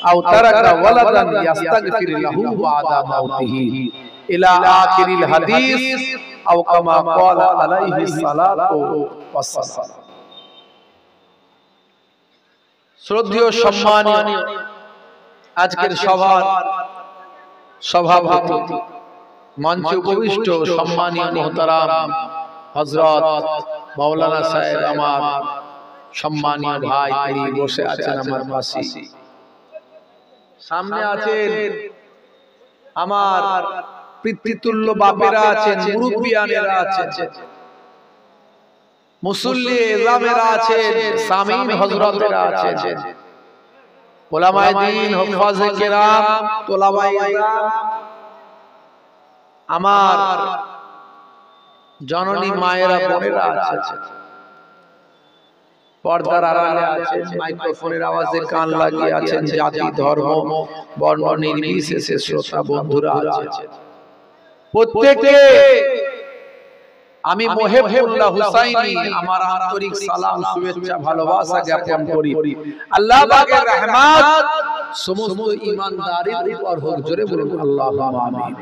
আও তারাকা ওয়ালাদান ইস্তাগফির লাহু বাদা মাউতিহি ইলা আখিরিল হাদিস আও কামা ক্বালা আলাইহিস সালাতু ওয়াস সালাম। শ্রদ্ধেয় সম্মানীয় আজকের সভার সভাপতি মঞ্চে উপবিষ্ট সম্মানীয় মুহতারাম হযরত মাওলানা সাহেব, আমার সম্মানীয় ভাই তিনি বসে আছেন আমার পাশে, সামনে আছেন আমার পিতৃতুল্য বাপেরা আছেন, মুরব্বিয়ানেরা আছেন, মুসল্লি এজামেরা আছেন, সামিন হযরতেরা আছেন, উলামায়ে দ্বীন, হুফাজে কেরাম, তোলাবায়ে ইলম, আমার জননী মায়েরা বোনেরা আছেন, পর্দার আড়ালে আছেন, মাইক্রোফোনের আওয়াজে কান লাগিয়ে আছেন, জাতি ধর্ম বর্ণ নির্বিশেষে শ্রোতা বন্ধুরা আছেন, প্রত্যেককে আমি মুহিবুল্লাহ হুসাইনি আমার আন্তরিক সালাম, শুভেচ্ছা, ভালোবাসা জ্ঞাপন করি। আল্লাহ পাকের রহমত সমস্ত ঈমানদারের উপর হোক, জোরে বলুন আল্লাহুম্মা আমিন।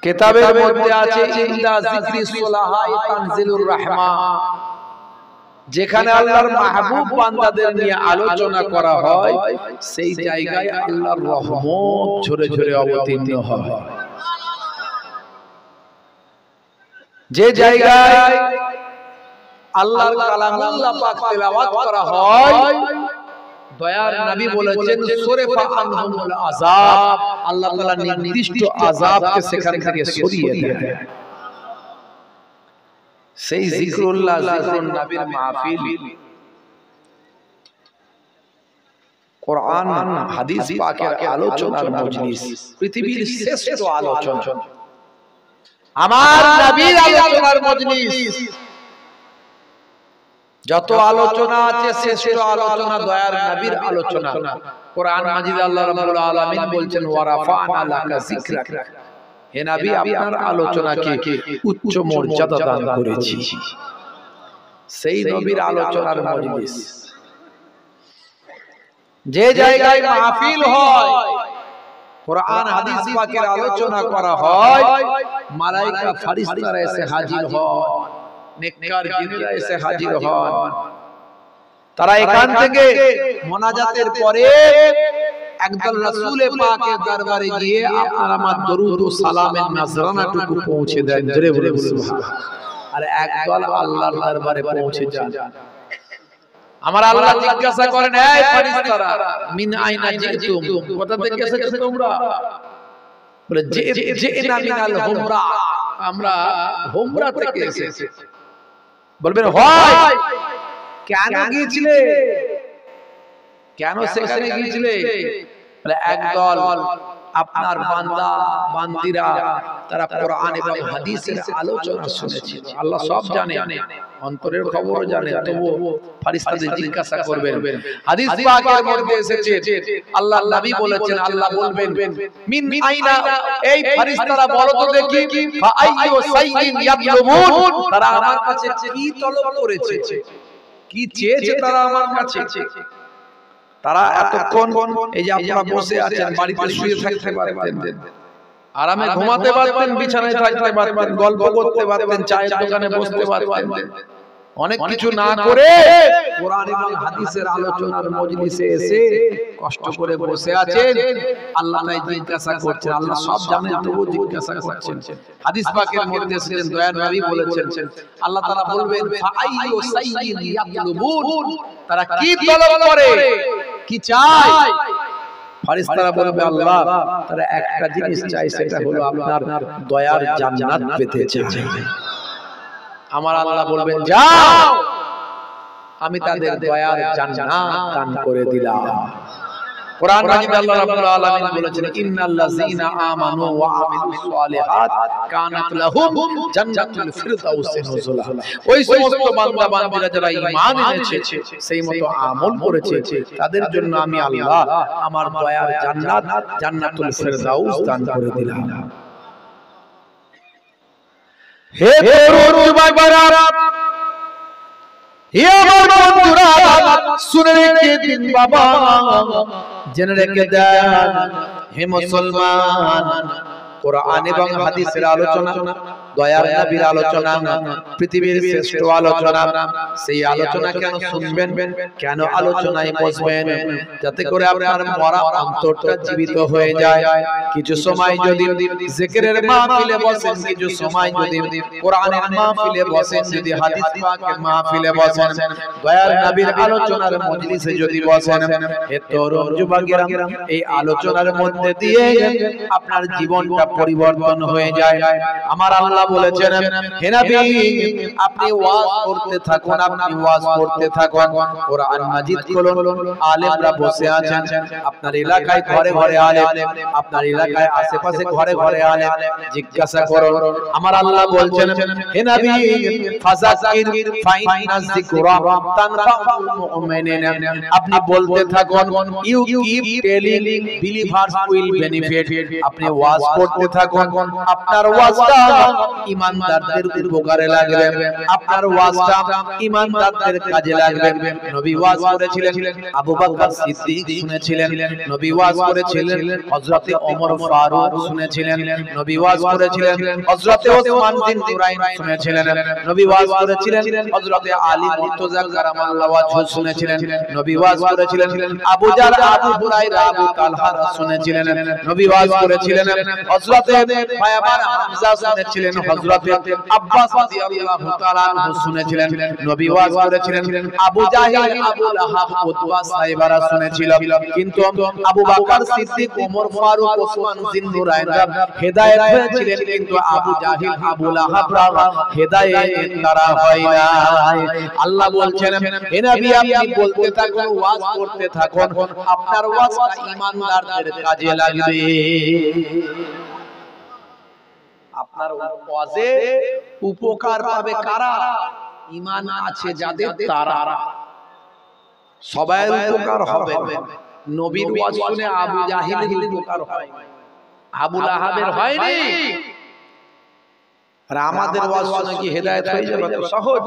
কিতাবের মধ্যে আছে ইনদা যিকরি সুলাহায়ে তানজিলুর রাহমা, যেখানে আল্লাহর মাহবুব বান্দাদের নিয়ে আলোচনা করা হয় সেই জায়গায় আল্লাহর রহমত ঝরে ঝরে অবতীর্ণ হয়। যে জায়গায় আল্লাহর কালামুল্লাহ পাক তেলাওয়াত করা হয়, দয়ার নবী বলেছেন সুরফা আনহুমুল আযাব, আল্লাহ তাআলা নির্দিষ্ট আযাবকে সেখান থেকে সরিয়ে দেন। সেই জিকরুল্লাহ, জিকরুন নবীর মাহফিল, কোরআন হাদিস পাকের আলোচনার মজলিস, পৃথিবীর শ্রেষ্ঠ আলোচনা, আমার নবীর আলোচনার মজলিস। যত আলোচনা আছে শ্রেষ্ঠ আলোচনা দয়ার নবীর আলোচনা। কোরআন মাজিদ আল্লাহ রাব্বুল আলামিন বলছেন ওয়া রাফা'না লাকা যিকরাক, হে নবী আপনার আলোচনাকে উচ্চ মর্যাদা দান করেছি। সেই নবীর আলোচনার মজলিস, যে জায়গায় মাহফিল হয়, কোরআন হাদিস পাকের আলোচনা করা হয়, মালায়েকা ফেরেশতারা এসে হাজির হয়, নেককার জিনেরা এসে হাজির হন। তারা এখান থেকে মোনাজাতের পরে একদল রাসূল পাকের দরবারে গিয়ে আপনার আমার দরুদ ও সালামের নজরানাটুকু পৌঁছে দেন, জোরে বলে সুবহানাল্লাহ। আর একদল আল্লাহর দরবারে পৌঁছে যান। আমার আল্লাহ জিজ্ঞাসা করেন, এই ফেরেশতারা মিন আইনা জিতুম, কোথা থেকে এসেছো তোমরা? বলে জিনা মিনাল হুমরা, আমরা হুমরা থেকে এসেছি। বলবেন হয়, কেন গিয়েছিলে, কেন সেখানে গিয়েছিলে? বলে একদল আপনার বান্দা বান্দিরা তারা কোরআন এবং হাদিসের আলোচনা শুনেছিল। আল্লাহ সব জানে, অন্তরের খবরও জানে, তবু ফেরেশতাদের জিজ্ঞাসা করবেন। হাদিস পাকের মধ্যে এসেছে আল্লাহর নবী বলেছেন, আল্লাহ বলবেন মিন আইনা, এই ফেরেশতারা বলো তো দেখি, ফা আইয়ু শাইইন ইয়াতলুবুন, তারা আমার কাছে কি তলব করেছে, কি চেয়েছে তারা আমার কাছে? তারা এতক্ষণ এই যে আপনারা বসে আছেন, বাড়িতে শুয়ে থাকতে পারতেন, আরামে ঘুমাতে পারতেন, বিছানায় থাকতে পারতেন, গল্প করতে পারতেন, চায়ের দোকানে বসতে পারতেন, অনেক কিছু না করে কোরআন এবং হাদিসের আলোচনার মজলিসে এসে কষ্ট করে বসে আছেন। আল্লাহ তাই জিজ্ঞাসা করছেন, আল্লাহ সব জানেন তবু জিজ্ঞাসা করছেন। হাদিস পাকের মধ্যে এসেছেন, দয়ার নবী বলেছেন, আল্লাহ তাআলা বলবেন ফাআইয়ু সাইয়্যিন ইয়াতলুবুন, তারা কি তলব করে, কি চায়? ফেরেশতারা বলবে আল্লাহ তারা একটা জিনিস চায়, সেটা হলো আপনার দয়ার জান্নাত পেতে চায়। আমার আল্লাহ বলবেন যাও, আমি তাদের দয়ার জান্নাত দান করে দিলাম। কোরআন মাজিদে আল্লাহ রাব্বুল আলামিন বলেছেন, ইন্নাল্লাযীনা আমানু ওয়া আমিলুস সালিহাত কানাত লাহুম জান্নাতুল ফিরদাউসি নুজুলা। ওই সমস্ত বান্দা বান্দীরা যারা ঈমান এনেছে, সেই মতো আমল করেছে, তাদের জন্য আমি আল্লাহ আমার দয়ার জান্নাত জান্নাতুল ফিরদাউস দান করে দিলাম। হে তরুণ যুবকেরা, হে আমার বন্ধুরা, শুনে রেখে দিন বাবা, জেনে রেখে দেন হে মুসলমান, কোরআন এবং হাদিসের আলোচনা, দয়ার নবীর আলোচনা, পৃথিবীর শ্রেষ্ঠ আলোচনা, সেই আলোচনা কেন শুনবেন, কেন আলোচনায় বসবেন? যাতে করে আপনার মরা অন্তরটা জীবিত হয়ে যায়। কিছু সময় যদি জিকিরের মাহফিলে বসেন, কিছু সময় যদি কোরআনের মাহফিলে বসেন, যদি হাদিস পাকের মাহফিলে বসেন, দয়ার নবীর আলোচনার মজলিসে যদি বসেন, হে তরুণ যুবকেরা, এই আলোচনার মধ্যে দিয়ে আপনার জীবনটা পরিবর্তন হয়ে যায়। আমার আল্লাহ বলেছেন, হে নবী আপনি ওয়াজ করতে থাকুন, আপনি ওয়াজ করতে থাকুন। কোরআন মাজিদ খুলুন, আলেমরা বসে আছেন আপনার এলাকায়, ঘরে ঘরে আলেম, আপনার এলাকায় আশেপাশে ঘরে ঘরে আলেম, জিজ্ঞাসা করুন। আমার আল্লাহ বলছেন, হে নবী ফাযাক্কির ফাইন্না যিকরা তানফাউল মুমিনিন, আপনি বলতে থাকুন, you keep telling believers will benefit, আপনি ওয়াজ করতে থাকুন, আপনার ওয়াজটা ঈমানদারদের উপকারে লাগবে, আপনার ওয়াজটা ঈমানদারদের কাজে লাগবে। নবী ওয়াজ করেছিলেন, আবু বকর সিদ্দিক শুনেছিলেন, নবী ওয়াজ করেছিলেন, হযরত ওমর ফারুক শুনেছিলেন, নবী ওয়াজ করেছিলেন, হযরত ওসমান বিন নুরাইন শুনেছিলেন, নবী ওয়াজ করেছিলেন, হযরত আলী মুর্তজা কারামাল্লাহু ওয়াজহু শুনেছিলেন, নবী ওয়াজ করেছিলেন, আবু জার, আবু হুরায়রা, আবু তালহা শুনেছিলেন, নবী ওয়াজ করেছিলেন, হযরত ফায়াবার হামজা শুনেছিলেন, হযরত আব্বাস রাদিয়াল্লাহু তাআলা আনহু শুনেছিলেন, নবী ওয়াজ করেছিলেন, আবু জাহিল, আবু লাহাব, উতবা, সাইবারা শুনেছিল। কিন্তু আবু বকর সিদ্দিক, ওমর ফারুক, ওসমান বিন নুরাইনরা হেদায়েত হয়েছিলেন, কিন্তু আবু জাহিল, আবু লাহাবরা হেদায়েত তারা হয় নাই। আল্লাহ বলছেন, হে নবী আপনি বলতে থাকুন, ওয়াজ করতে থাকুন, আপনার ওয়াজটা ঈমানদারদের কাজে লাগবে। আপনার ওয়াজে উপকার পাবে কারা? ঈমান আছে যাদের, তারা। সবার উপকার হবে। নবীর ওয়াজ শুনে আবু জাহিলের উপকার হয়, আবু লাহাবের হয়নি। আর আমাদের ওয়াজ শুনে কি হেদায়েত হয়ে যাবে? তো সহজ।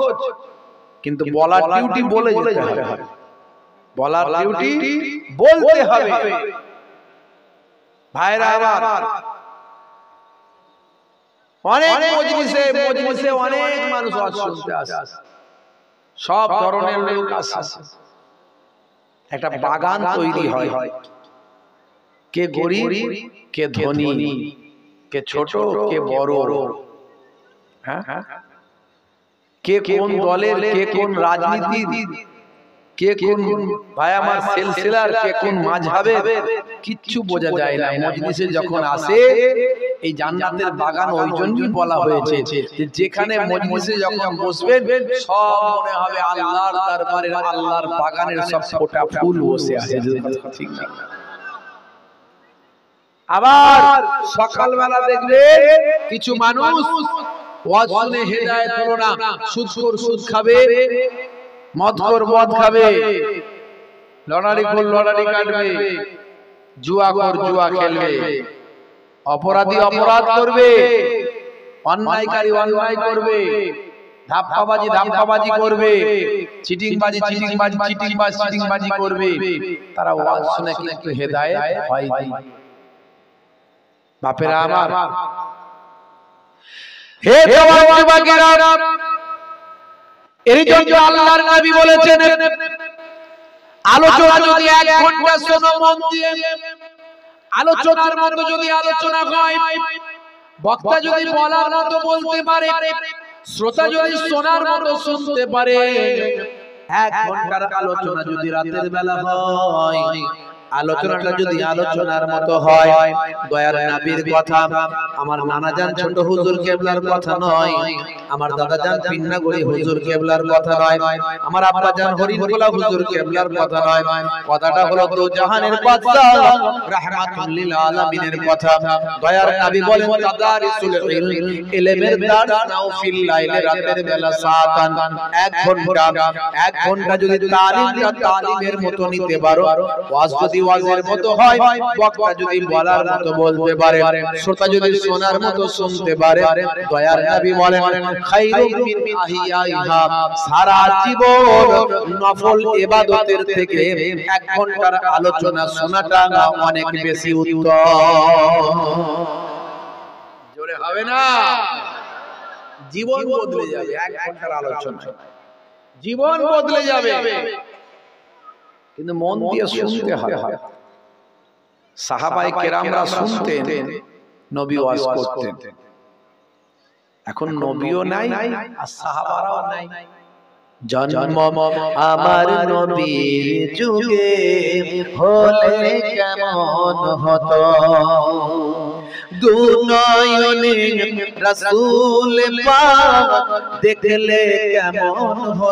কিন্তু বলার ডিউটি বলে যেতে হবে, বলার ডিউটি বলতে হবে। ভাইরা আমার, অনেক মজলিসে অনেক মানুষ ওয়াজ শুনতে আসে, সব ধরনের লোক আসে। একটা বাগান তৈরি হয়, কে গরিব, কে ধনী, কে ছোট, কে বড়, হ্যাঁ, কে কোন দলের, কে কোন রাজনীতির, কে কোন ভাই আমার সিলসিলার, কে কোন মাযহাবের, কিচ্ছু বোঝা যায় না। মজলিসে যখন আসে, এই জান্নাতের বাগান ওই জন্যই বলা হয়েছে যে যেখানে মজলিসে যখন বসবেন, সব মনে হবে আল্লাহর দরবারের, আল্লাহর বাগানের সব ফোটা ফুল বসে আছে। ঠিক না? আবার সকালবেলা দেখবে কিছু মানুষ ওয়াজ শুনে হেদায়েত হলো না, সুদখোর সুদ খাবে, মদখোর মদ খাবে, লড়াড়িখোর লড়াড়ি কাটবে, জুয়াখোর জুয়া খেলবে, অপরাধী অপরাধ করবে, অন্যায়কারী অন্যায় করবে, ধাপ্পাবাজি করবে, চিটিংবাজি করবে। তারা ওয়াজ শুনে কিন্তু হেদায়েত হয়নি। বাপেরা আমার, হে যুবকেরা, এর জন্য আল্লাহর নবী বলেছেন আলোচনা যদি 1 ঘন্টা শোনো মন দিয়ে, আলোচনার মতো যদি আলোচনা হয়, বক্তা যদি বলার মতো বলতে পারে, শ্রোতা যদি শোনার মতো শুনতে পারে, 1 ঘন্টার আলোচনা যদি রাতের বেলা হয়, আলোচনাটা যদি আলোচনার মতো হয়, দয়ার নবীর কথা, আমার নানা জান ছোট হুজুর কেবলার কথা নয়, আমার দাদা জান পিন্নাগড়ি হুজুর কেবলার কথা নয়, আমার আব্বা জান হরিণখোলা হুজুর কেবলার কথা নয়, কথাটা হলো তো জাহানের বাদশা রাহমাতুল লিল আলামিনের কথা। দয়ার নবী বলেন তাদারিসুল ইলমের দার্স নাও ফিল লাইলে, রাতের বেলা সাতান, 1 ঘন্টা যদি তালিমের মতো নিতে পারো, ওয়াজ যদি ওয়াজের মতো হয়, বক্তা যদি বলার মতো বলতে পারে, শ্রোতা যদি শোনার মতো শুনতে পারে, দয়ার নবী বলেন খায়রুম মিন আহিয়াইহা, সারা জীবন নফল ইবাদতের থেকে 1 ঘন্টার আলোচনা শোনাটা অনেক বেশি উত্তম। জোরে হবে না? জীবন বদলে যাবে 1 ঘন্টার আলোচনা, জীবন বদলে যাবে, কিন্তু মন দিয়ে শুনতে হবে। সাহাবায়ে কেরামরা শুনতেন, নবী ওয়াজ করতেন। এখন নবীও নাই আর সাহাবারাও নাই। জন্ম আমার নবীর যুগে হলে কেমন হতো, দুনয়নে রাসূল পাক দেখলে কেমন হতো।